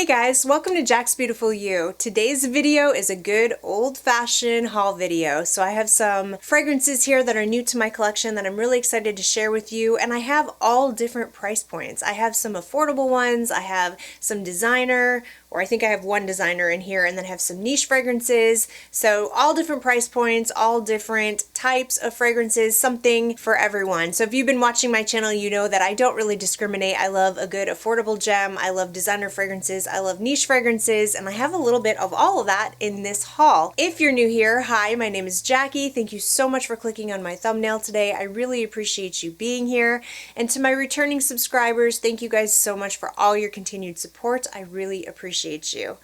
Hey guys, welcome to Jaxbeautifulyou. Today's video is a good old-fashioned haul video. So I have some fragrances here that are new to my collection that I'm really excited to share with you, and I have all different price points. I have some affordable ones, I have some designer, or I think I have one designer in here, and then I have some niche fragrances. So all different price points, all different types of fragrances, something for everyone. So if you've been watching my channel, you know that I don't really discriminate. I love a good affordable gem, I love designer fragrances, I love niche fragrances, and I have a little bit of all of that in this haul. If you're new here, hi, my name is Jackie. Thank you so much for clicking on my thumbnail today. I really appreciate you being here. And to my returning subscribers, thank you guys so much for all your continued support. I really appreciate you.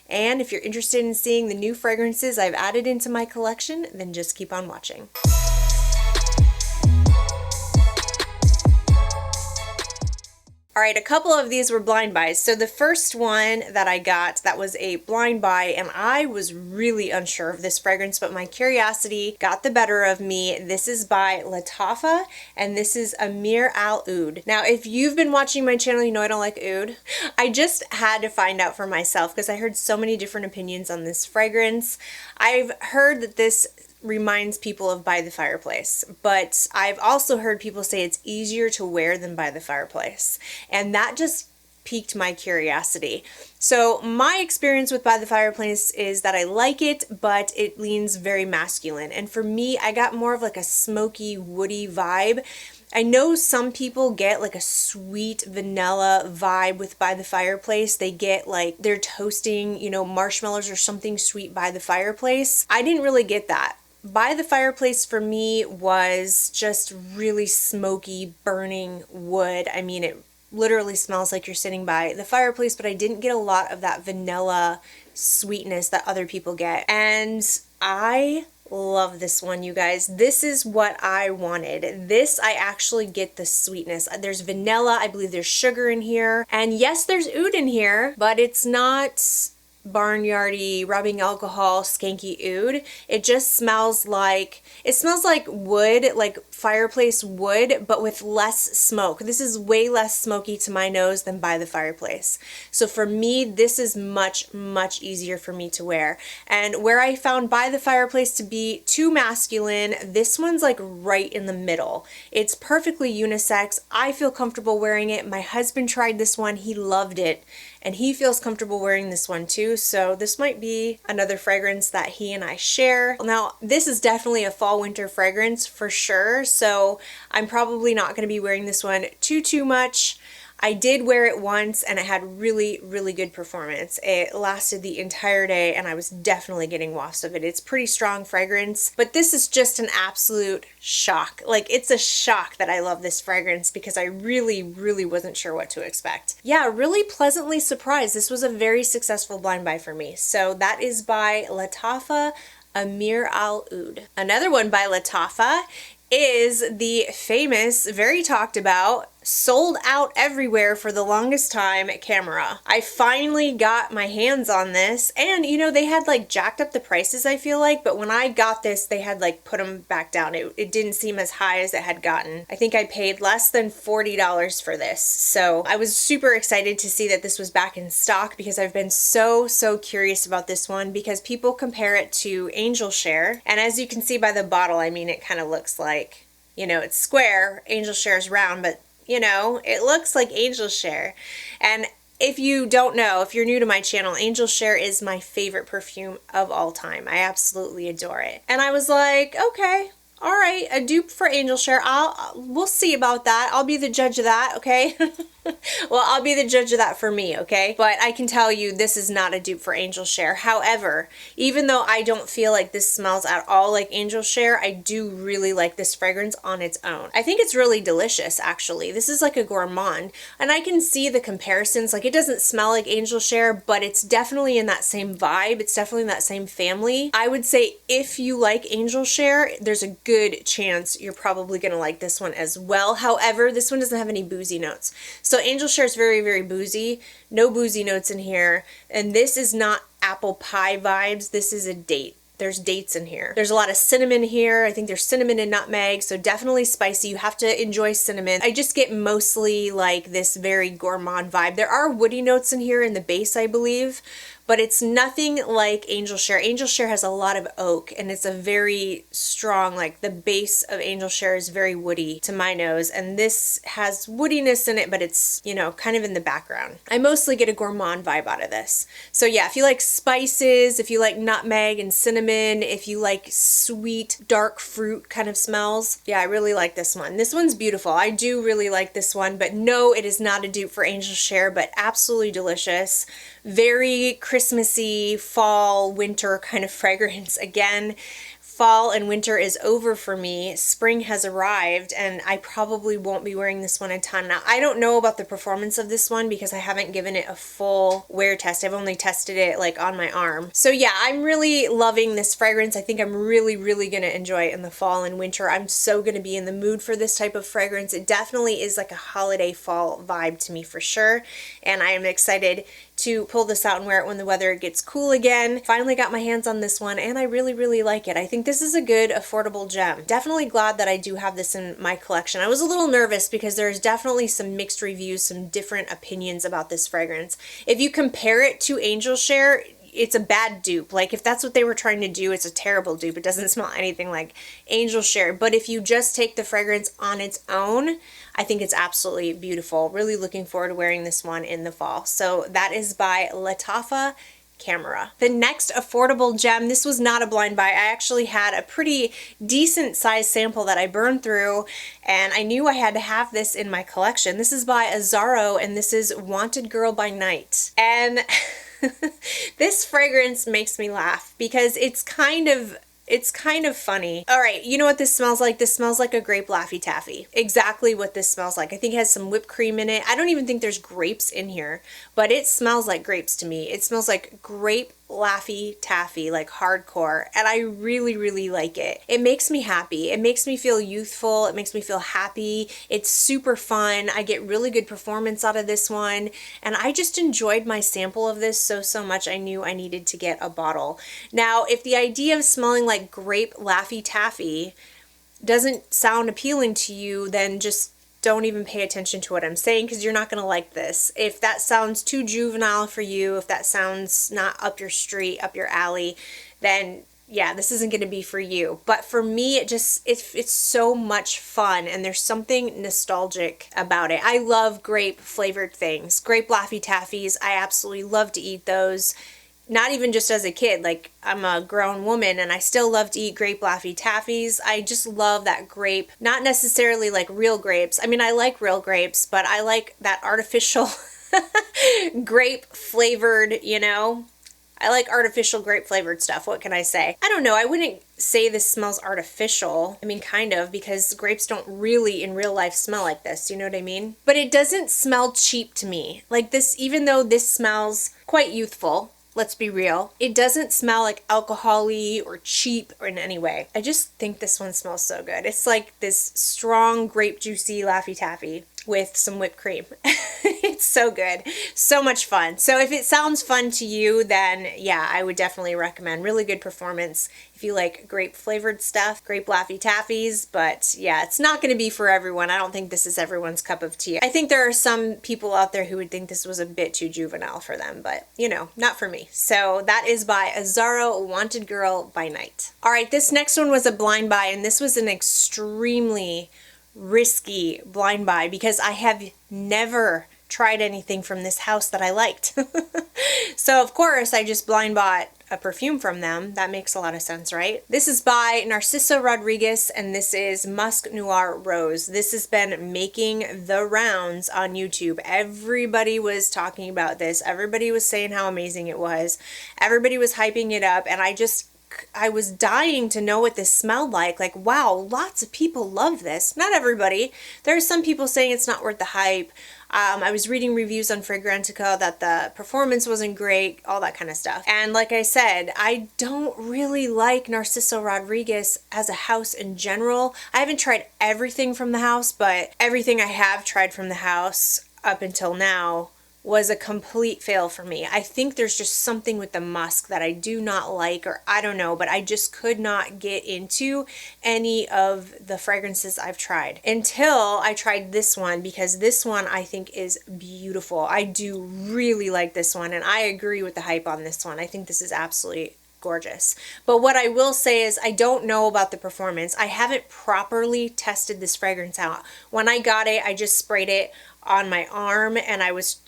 And if you're interested in seeing the new fragrances I've added into my collection, then just keep on watching. All right, a couple of these were blind buys. So the first one that I got, that was a blind buy, and I was really unsure of this fragrance, but my curiosity got the better of me. This is by Lattafa, and this is Amir Al Oud. Now, if you've been watching my channel, you know I don't like oud. I just had to find out for myself because I heard so many different opinions on this fragrance. I've heard that this reminds people of By the Fireplace, but I've also heard people say it's easier to wear than By the Fireplace, and that just piqued my curiosity. So my experience with By the Fireplace is that I like it, but it leans very masculine, and for me, I got more of like a smoky, woody vibe. I know some people get like a sweet vanilla vibe with By the Fireplace. They get like they're toasting, you know, marshmallows or something sweet by the fireplace. I didn't really get that. By the Fireplace for me was just really smoky, burning wood. I mean, it literally smells like you're sitting by the fireplace, but I didn't get a lot of that vanilla sweetness that other people get. And I love this one, you guys. This is what I wanted. This, I actually get the sweetness. There's vanilla, I believe there's sugar in here, and yes, there's oud in here, but it's not barnyardy, rubbing alcohol, skanky oud. It just smells like, it smells like wood, like fireplace wood, but with less smoke. This is way less smoky to my nose than By the Fireplace. So for me, this is much, much easier for me to wear. And where I found By the Fireplace to be too masculine, this one's like right in the middle. It's perfectly unisex. I feel comfortable wearing it. My husband tried this one. He loved it. And he feels comfortable wearing this one too, so this might be another fragrance that he and I share. Now, this is definitely a fall-winter fragrance for sure, so I'm probably not going to be wearing this one too much. I did wear it once and it had really, really good performance. It lasted the entire day and I was definitely getting wafts of it. It's pretty strong fragrance, but this is just an absolute shock. Like, it's a shock that I love this fragrance because I really, really wasn't sure what to expect. Yeah, really pleasantly surprised. This was a very successful blind buy for me. So that is by Lattafa, Amir Al Oud. Another one by Lattafa is the famous, very talked about, sold out everywhere for the longest time Khamrah. I finally got my hands on this, and you know, they had like jacked up the prices, I feel like, but when I got this, they had like put them back down. It didn't seem as high as it had gotten. I think I paid less than $40 for this, so I was super excited to see that this was back in stock because I've been so curious about this one because people compare it to Angel Share, and as you can see by the bottle, I mean, it kind of looks like, you know, it's square, Angel Share is round, but you know, it looks like Angel Share. And if you don't know, if you're new to my channel, Angel Share is my favorite perfume of all time. I absolutely adore it. And I was like, okay, all right, a dupe for Angel Share. We'll see about that. I'll be the judge of that, okay? Well, I'll be the judge of that for me, okay? But I can tell you this is not a dupe for Angel Share. However, even though I don't feel like this smells at all like Angel Share, I do really like this fragrance on its own. I think it's really delicious, actually. This is like a gourmand, and I can see the comparisons. Like, it doesn't smell like Angel Share, but it's definitely in that same vibe. It's definitely in that same family. I would say if you like Angel Share, there's a good chance you're probably gonna like this one as well. However, this one doesn't have any boozy notes. So Angel Share is very, very boozy. No boozy notes in here. And this is not apple pie vibes. This is a date there's dates in here. There's a lot of cinnamon here. I think there's cinnamon and nutmeg, so definitely spicy. You have to enjoy cinnamon. I just get mostly like this very gourmand vibe. There are woody notes in here in the base, I believe, but it's nothing like Angel Share. Angel Share has a lot of oak, and it's a very strong, like the base of Angel Share is very woody to my nose, and this has woodiness in it, but it's, you know, kind of in the background. I mostly get a gourmand vibe out of this. So yeah, if you like spices, if you like nutmeg and cinnamon, if you like sweet, dark fruit kind of smells, yeah, I really like this one. This one's beautiful. I do really like this one, but no, it is not a dupe for Angel Share, but absolutely delicious. Very Christmassy, fall, winter kind of fragrance. Again, fall and winter is over for me. Spring has arrived, and I probably won't be wearing this one a ton. Now, I don't know about the performance of this one because I haven't given it a full wear test. I've only tested it like on my arm. So yeah, I'm really loving this fragrance. I think I'm really gonna enjoy it in the fall and winter. I'm so gonna be in the mood for this type of fragrance. It definitely is like a holiday fall vibe to me for sure, and I am excited to pull this out and wear it when the weather gets cool again. Finally got my hands on this one, and I really like it. I think this is a good affordable gem. Definitely glad that I do have this in my collection. I was a little nervous because there's definitely some mixed reviews, some different opinions about this fragrance. If you compare it to Angel Share, it's a bad dupe. Like, if that's what they were trying to do, it's a terrible dupe. It doesn't smell anything like Angel Share. But if you just take the fragrance on its own, I think it's absolutely beautiful. Really looking forward to wearing this one in the fall. So that is by Latava Khamrah. The next affordable gem, this was not a blind buy. I actually had a pretty decent size sample that I burned through, and I knew I had to have this in my collection. This is by Azzaro, and this is Wanted Girl by Night. And this fragrance makes me laugh because it's kind of funny. All right, you know what this smells like? This smells like a grape Laffy Taffy. Exactly what this smells like. I think it has some whipped cream in it. I don't even think there's grapes in here, but it smells like grapes to me. It smells like grape Laffy Taffy, like hardcore, and I really like it. It makes me happy. It makes me feel youthful. It makes me feel happy. It's super fun. I get really good performance out of this one, and I just enjoyed my sample of this so much I knew I needed to get a bottle. Now, if the idea of smelling like grape Laffy Taffy doesn't sound appealing to you, then just don't even pay attention to what I'm saying, because you're not going to like this. If that sounds too juvenile for you, if that sounds not up your street, up your alley, then yeah, this isn't going to be for you. But for me, it's so much fun, and there's something nostalgic about it. I love grape flavored things. Grape Laffy Taffies, I absolutely love to eat those. Not even just as a kid, like I'm a grown woman and I still love to eat grape Laffy Taffies. I just love that grape, not necessarily like real grapes. I mean, I like real grapes, but I like that artificial grape flavored, you know? I like artificial grape flavored stuff. What can I say? I don't know. I wouldn't say this smells artificial. I mean, kind of, because grapes don't really in real life smell like this. You know what I mean? But it doesn't smell cheap to me. Like this, even though this smells quite youthful, let's be real, it doesn't smell like alcohol-y or cheap or in any way. I just think this one smells so good. It's like this strong grape juicy Laffy Taffy with some whipped cream. It's so good. So much fun. So if it sounds fun to you, then yeah, I would definitely recommend. Really good performance if you like grape flavored stuff, grape Laffy Taffies, but yeah, it's not going to be for everyone. I don't think this is everyone's cup of tea. I think there are some people out there who would think this was a bit too juvenile for them, but you know, not for me. So that is by Azzaro, Wanted Girl by Night. All right, this next one was a blind buy, and this was an extremely risky blind buy because I have never tried anything from this house that I liked. So of course I just blind bought a perfume from them. That makes a lot of sense, right? This is by Narciso Rodriguez, and this is Musc Noir Rose. This has been making the rounds on YouTube. Everybody was talking about this. Everybody was saying how amazing it was. Everybody was hyping it up, and I was dying to know what this smelled like. Like, wow, lots of people love this. Not everybody. There are some people saying it's not worth the hype. I was reading reviews on Fragrantica that the performance wasn't great, all that kind of stuff. And like I said, I don't really like Narciso Rodriguez as a house in general. I haven't tried everything from the house, but everything I have tried from the house up until now was a complete fail for me. I think there's just something with the musk that I do not like, or I don't know, but I just could not get into any of the fragrances I've tried until I tried this one, because this one I think is beautiful. I do really like this one, and I agree with the hype on this one. I think this is absolutely gorgeous. But what I will say is I don't know about the performance. I haven't properly tested this fragrance out. When I got it, I just sprayed it on my arm, and I was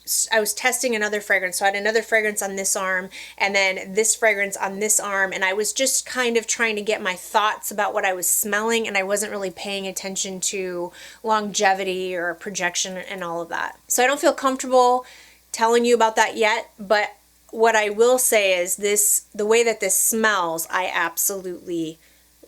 testing another fragrance. So I had another fragrance on this arm and then this fragrance on this arm, and I was just kind of trying to get my thoughts about what I was smelling, and I wasn't really paying attention to longevity or projection and all of that. So I don't feel comfortable telling you about that yet, but what I will say is the way that this smells, I absolutely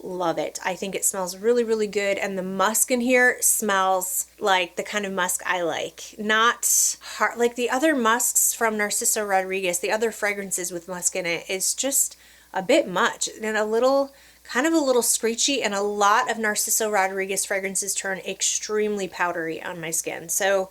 love it. I think it smells really, really good, and the musk in here smells like the kind of musk I like. Not hard, like the other musks from Narciso Rodriguez, the other fragrances with musk in it is just a bit much and a little, kind of a little screechy, and a lot of Narciso Rodriguez fragrances turn extremely powdery on my skin. So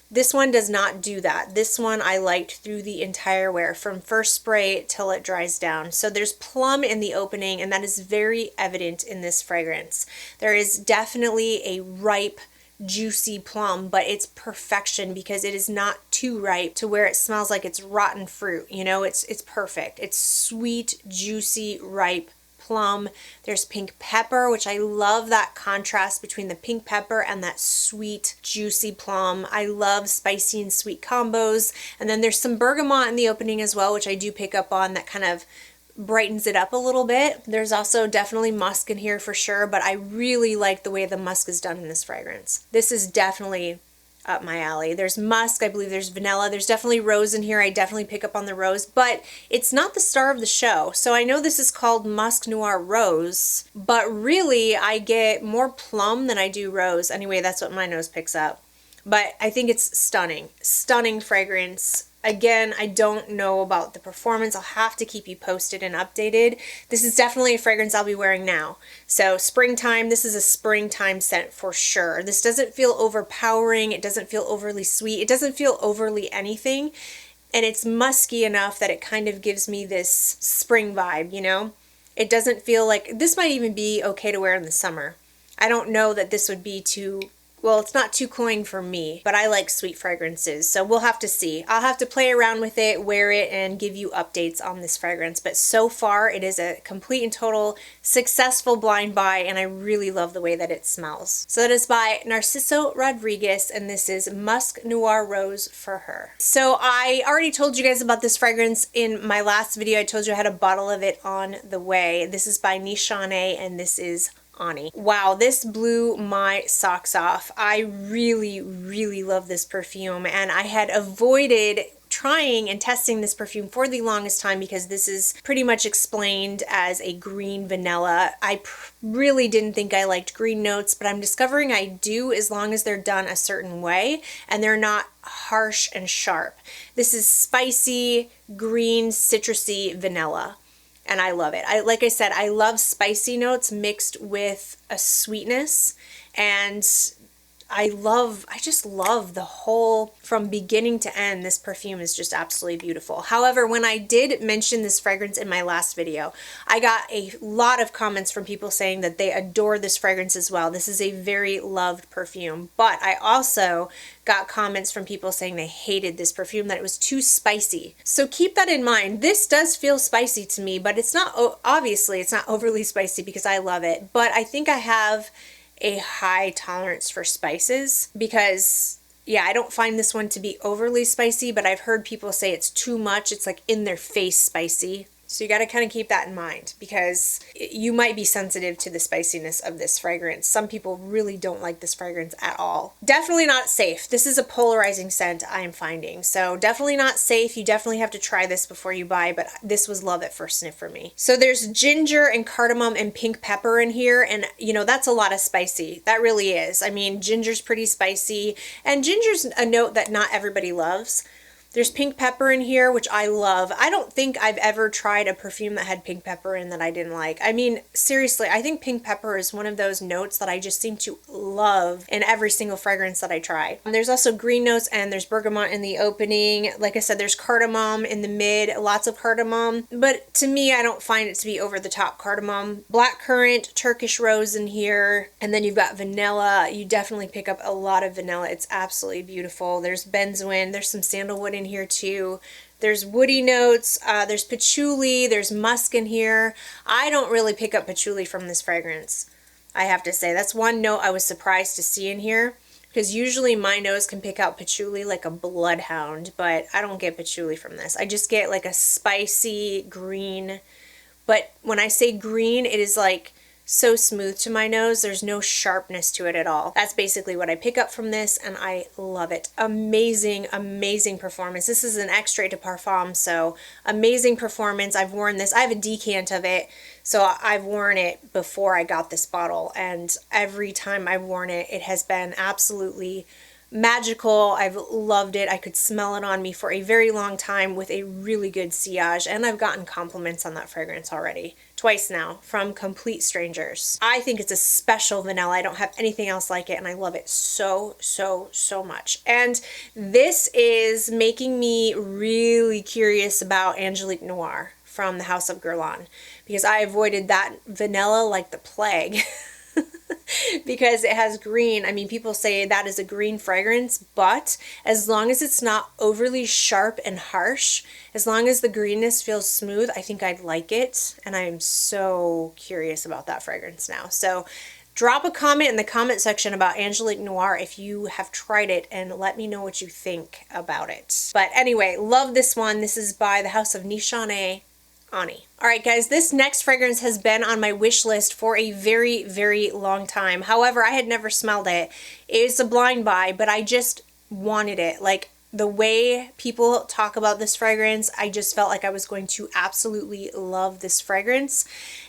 this one does not do that. This one I liked through the entire wear, from first spray till it dries down. So there's plum in the opening, and that is very evident in this fragrance. There is definitely a ripe, juicy plum, but it's perfection because it is not too ripe to where it smells like it's rotten fruit. You know, it's perfect. It's sweet, juicy, ripe plum. There's pink pepper, which I love that contrast between the pink pepper and that sweet, juicy plum. I love spicy and sweet combos. And then there's some bergamot in the opening as well, which I do pick up on, that kind of brightens it up a little bit. There's also definitely musk in here for sure, but I really like the way the musk is done in this fragrance. This is definitely up my alley. There's musk, I believe there's vanilla, there's definitely rose in here. I definitely pick up on the rose, but it's not the star of the show. So I know this is called Musc Noir Rose, but really I get more plum than I do rose. Anyway, that's what my nose picks up. But I think it's stunning. Stunning fragrance. Again, I don't know about the performance. I'll have to keep you posted and updated. This is definitely a fragrance I'll be wearing now. So springtime, this is a springtime scent for sure. This doesn't feel overpowering. It doesn't feel overly sweet. It doesn't feel overly anything. And it's musky enough that it kind of gives me this spring vibe, you know? It doesn't feel like, this might even be okay to wear in the summer. I don't know that this would be too, well, it's not too cloying for me, but I like sweet fragrances, so we'll have to see. I'll have to play around with it, wear it, and give you updates on this fragrance, but so far it is a complete and total successful blind buy, and I really love the way that it smells. So that is by Narciso Rodriguez, and this is Musc Noir Rose for her. So I already told you guys about this fragrance in my last video. I told you I had a bottle of it on the way. This is by Nishane, and this is Ani. Wow, this blew my socks off. I really, really love this perfume, and I had avoided trying and testing this perfume for the longest time because this is pretty much explained as a green vanilla. I really didn't think I liked green notes, but I'm discovering I do, as long as they're done a certain way and they're not harsh and sharp. This is spicy, green, citrusy vanilla. And I love it. Like I said, I love spicy notes mixed with a sweetness, and I just love the whole, from beginning to end, this perfume is just absolutely beautiful. However, when I did mention this fragrance in my last video, I got a lot of comments from people saying that they adore this fragrance as well. This is a very loved perfume, but I also got comments from people saying they hated this perfume, that it was too spicy. So keep that in mind. This does feel spicy to me, but it's not, obviously it's not overly spicy because I love it, but I think I have a high tolerance for spices because, yeah, I don't find this one to be overly spicy, but I've heard people say it's too much. It's like in their face spicy. So you got to kind of keep that in mind because you might be sensitive to the spiciness of this fragrance. Some people really don't like this fragrance at all. Definitely not safe. This is a polarizing scent I'm finding. So definitely not safe. You definitely have to try this before you buy, but this was love at first sniff for me. So there's ginger and cardamom and pink pepper in here, and you know, that's a lot of spicy. That really is. I mean, ginger's pretty spicy, and ginger's a note that not everybody loves. There's pink pepper in here, which I love. I don't think I've ever tried a perfume that had pink pepper in that I didn't like. I mean, seriously, I think pink pepper is one of those notes that I just seem to love in every single fragrance that I try. There's also green notes and there's bergamot in the opening. Like I said, there's cardamom in the mid, lots of cardamom. But to me, I don't find it to be over the top cardamom. Blackcurrant, Turkish rose in here. And then you've got vanilla. You definitely pick up a lot of vanilla. It's absolutely beautiful. There's benzoin. There's some sandalwood in here too. There's woody notes, there's patchouli, there's musk in here. I don't really pick up patchouli from this fragrance, I have to say. That's one note I was surprised to see in here, because usually my nose can pick out patchouli like a bloodhound, but I don't get patchouli from this. I just get like a spicy green, but when I say green, it is like so smooth to my nose. There's no sharpness to it at all. That's basically what I pick up from this, and I love it. Amazing, amazing performance. This is an Extrait de Parfum, so amazing performance. I've worn this. I have a decant of it, so I've worn it before I got this bottle, and every time I've worn it, it has been absolutely magical. I've loved it. I could smell it on me for a very long time with a really good sillage, and I've gotten compliments on that fragrance already. Twice now from complete strangers. I think it's a special vanilla. I don't have anything else like it, and I love it so, so, so much. And this is making me really curious about Angelique Noire from the House of Guerlain, because I avoided that vanilla like the plague. Because it has green. I mean, people say that is a green fragrance, but as long as it's not overly sharp and harsh, as long as the greenness feels smooth, I think I'd like it. And I'm so curious about that fragrance now. So drop a comment in the comment section about Angelique Noire if you have tried it, and let me know what you think about it. But anyway, love this one. This is by the House of Nishane Ani. Alright guys, this next fragrance has been on my wish list for a very, very long time. However, I had never smelled it. It's a blind buy, but I just wanted it. Like, the way people talk about this fragrance, I just felt like I was going to absolutely love this fragrance.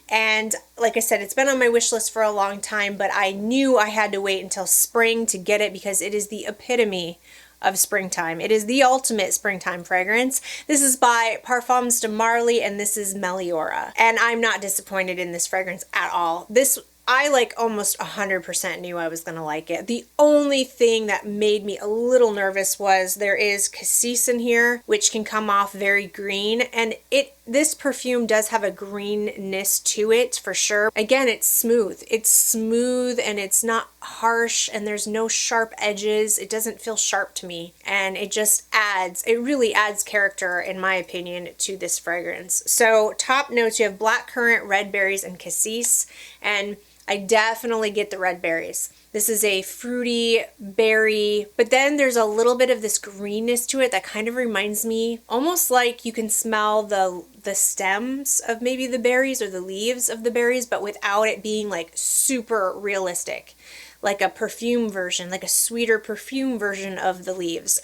And like I said, it's been on my wish list for a long time, but I knew I had to wait until spring to get it, because it is the epitome of springtime. It is the ultimate springtime fragrance. This is by Parfums de Marly, and this is Meliora. And I'm not disappointed in this fragrance at all. This, I like almost 100% knew I was gonna like it. The only thing that made me a little nervous was there is cassis in here, which can come off very green, and this perfume does have a greenness to it for sure. Again, it's smooth. It's smooth and it's not harsh, and there's no sharp edges. It doesn't feel sharp to me, and it just adds, it really adds character, in my opinion, to this fragrance. So top notes, you have blackcurrant, red berries, and cassis, and I definitely get the red berries. This is a fruity berry, but then there's a little bit of this greenness to it that kind of reminds me, almost like you can smell the stems of maybe the berries or the leaves of the berries, but without it being like super realistic. Like a perfume version, like a sweeter perfume version of the leaves.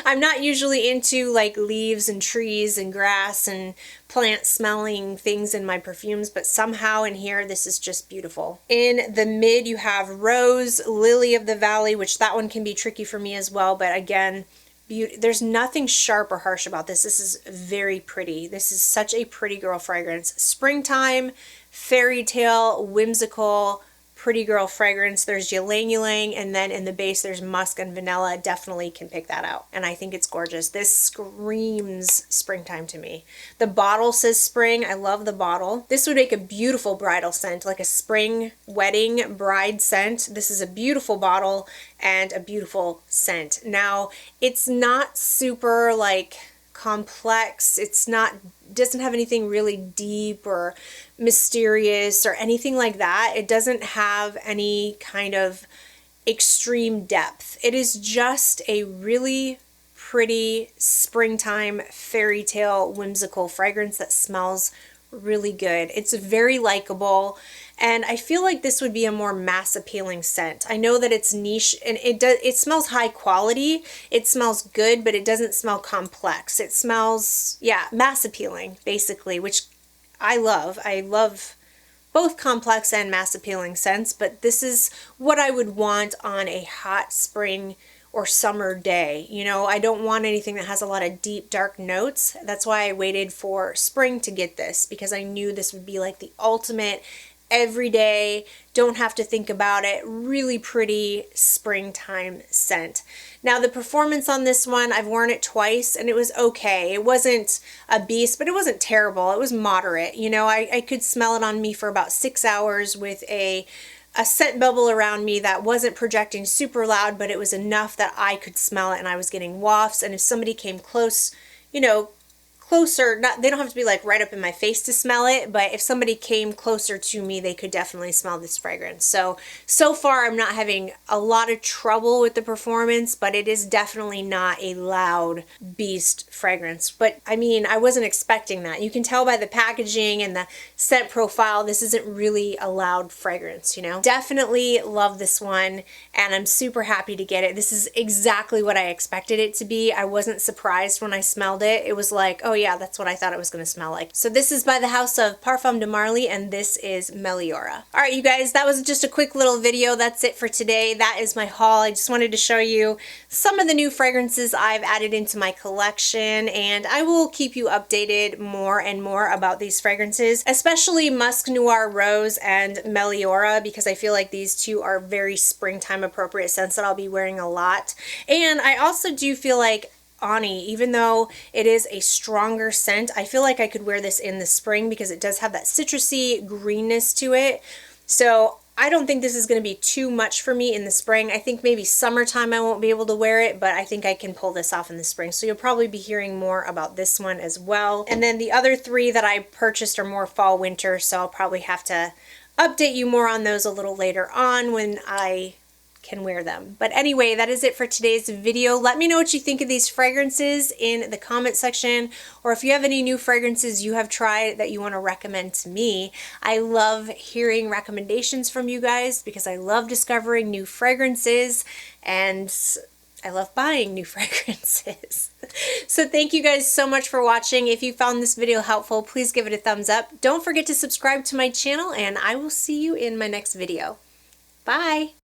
I'm not usually into like leaves and trees and grass and plant smelling things in my perfumes, but somehow in here this is just beautiful. In the mid you have rose, lily of the valley, which that one can be tricky for me as well, but again, there's nothing sharp or harsh about this. This is very pretty. This is such a pretty girl fragrance. Springtime, fairy tale, whimsical, pretty girl fragrance. There's ylang ylang, and then in the base there's musk and vanilla. Definitely can pick that out, and I think it's gorgeous. This screams springtime to me. The bottle says spring. I love the bottle. This would make a beautiful bridal scent, like a spring wedding bride scent. This is a beautiful bottle and a beautiful scent. Now, it's not super like complex. It's not, doesn't have anything really deep or mysterious or anything like that. It doesn't have any kind of extreme depth. It is just a really pretty springtime fairy tale whimsical fragrance that smells really good. It's very likable, and I feel like this would be a more mass appealing scent. I know that it's niche, and it smells high quality, it smells good, but it doesn't smell complex. It smells, yeah, mass appealing basically, which I love. I love both complex and mass appealing scents, but this is what I would want on a hot spring or summer day. You know, I don't want anything that has a lot of deep, dark notes. That's why I waited for spring to get this, because I knew this would be like the ultimate everyday, don't have to think about it, really pretty springtime scent. Now the performance on this one, I've worn it twice and it was okay. It wasn't a beast, but it wasn't terrible. It was moderate. You know, I could smell it on me for about 6 hours with a scent bubble around me that wasn't projecting super loud, but it was enough that I could smell it and I was getting wafts. And if somebody came close, you know, closer, not, they don't have to be like right up in my face to smell it, but if somebody came closer to me, they could definitely smell this fragrance. So far I'm not having a lot of trouble with the performance, but it is definitely not a loud beast fragrance. But I mean, I wasn't expecting that. You can tell by the packaging and the scent profile, this isn't really a loud fragrance, you know? Definitely love this one, and I'm super happy to get it. This is exactly what I expected it to be. I wasn't surprised when I smelled it. It was like, oh yeah, that's what I thought it was going to smell like. So this is by the house of Parfum de Marly, and this is Meliora. All right, you guys, that was just a quick little video. That's it for today. That is my haul. I just wanted to show you some of the new fragrances I've added into my collection, and I will keep you updated more and more about these fragrances, especially Musc, Noir, Rose, and Meliora, because I feel like these two are very springtime appropriate scents that I'll be wearing a lot. And I also do feel like Ani, even though it is a stronger scent, I feel like I could wear this in the spring because it does have that citrusy greenness to it. So I don't think this is going to be too much for me in the spring. I think maybe summertime I won't be able to wear it, but I think I can pull this off in the spring. So you'll probably be hearing more about this one as well. And then the other three that I purchased are more fall winter, so I'll probably have to update you more on those a little later on when I can wear them. But anyway, that is it for today's video. Let me know what you think of these fragrances in the comment section, or if you have any new fragrances you have tried that you want to recommend to me. I love hearing recommendations from you guys because I love discovering new fragrances and I love buying new fragrances. So thank you guys so much for watching. If you found this video helpful, please give it a thumbs up. Don't forget to subscribe to my channel, and I will see you in my next video. Bye!